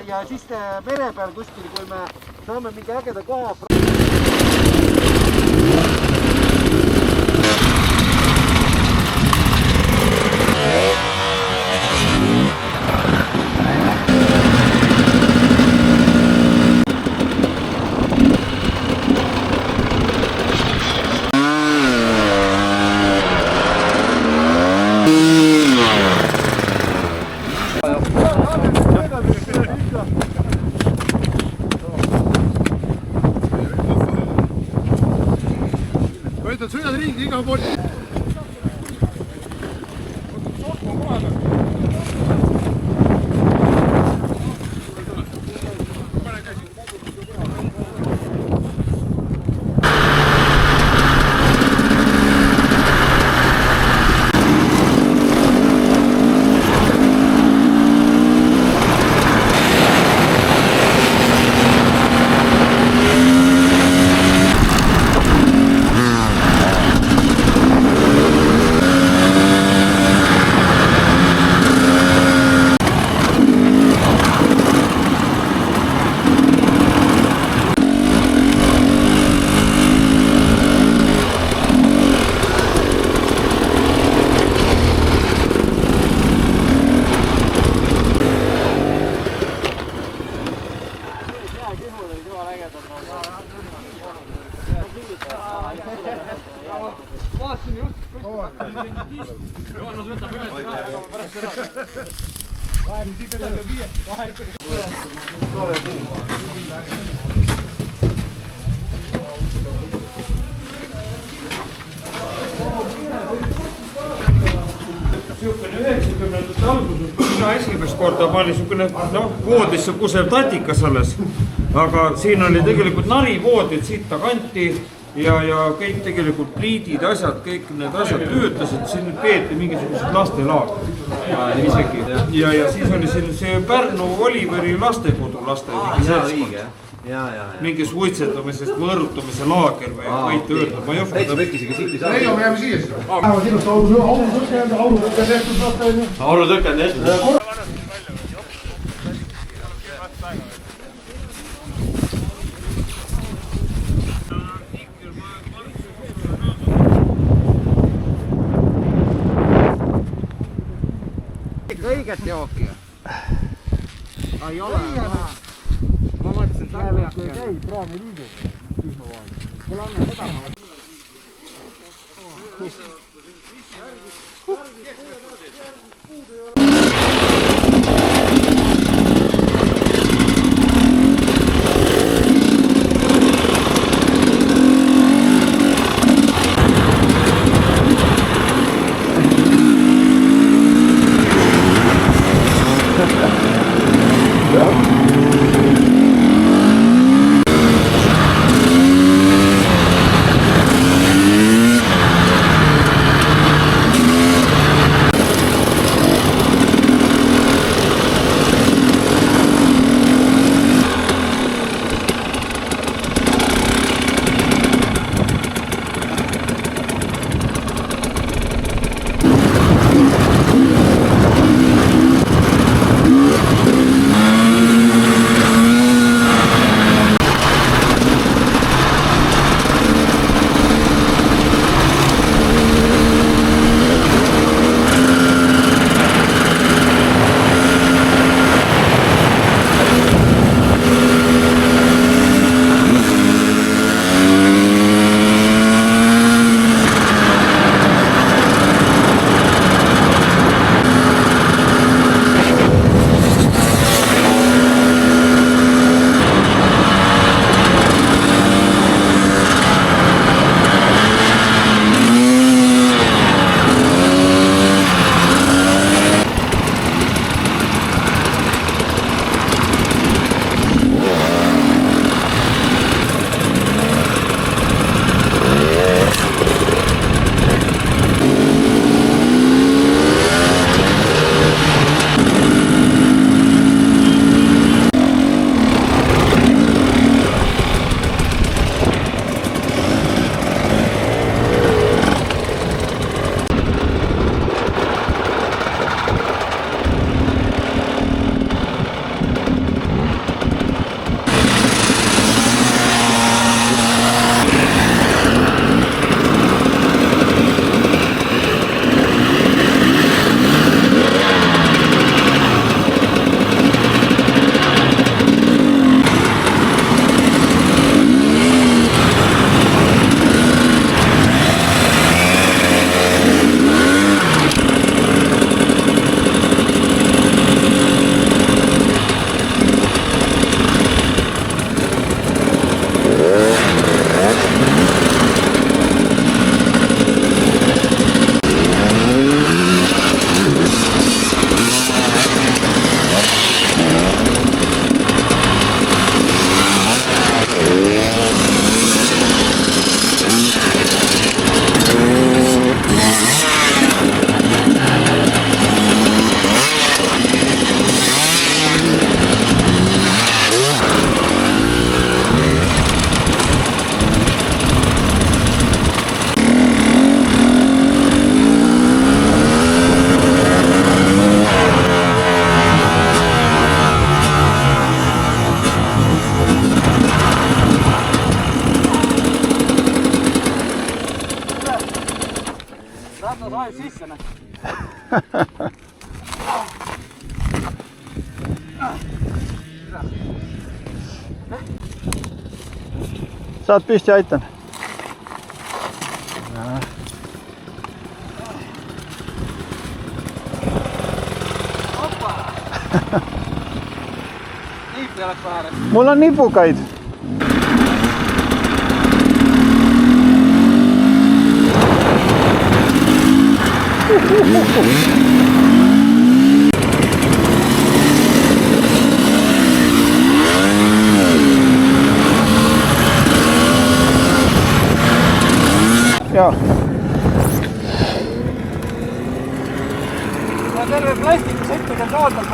ja siis mere peal kuskil, kui me saame mingi ägeda koha. Sõidad ringi igal pool. Esimest korda ma oli niisugune voodisse kusev tatikas alles, aga siin oli tegelikult narivoodid siit ta kanti ja kõik tegelikult pliidid, asjad, kõik need asjad töötasid, siin nüüd peeti mingisugused lastelaag. Ja siis oli siin see Pärnu Oliveri lastekodu mingi seltskond. Mingi suitsetamisest võõrutamise laager või võite öelda, ma ei oska. Täitsa võkkisega siit ei saa. Ei, me jääme siia. Aulutõkke on tehtud. Õiget jooki. Ei ole. Ma mõtlesin, et läbi käi, praami liidu. Mul anna seda. natukene. Saad püsti, aitan. Niippi oleks väärem. Mul on nipukaid. Joo. Ja terve plastikku settida toodal,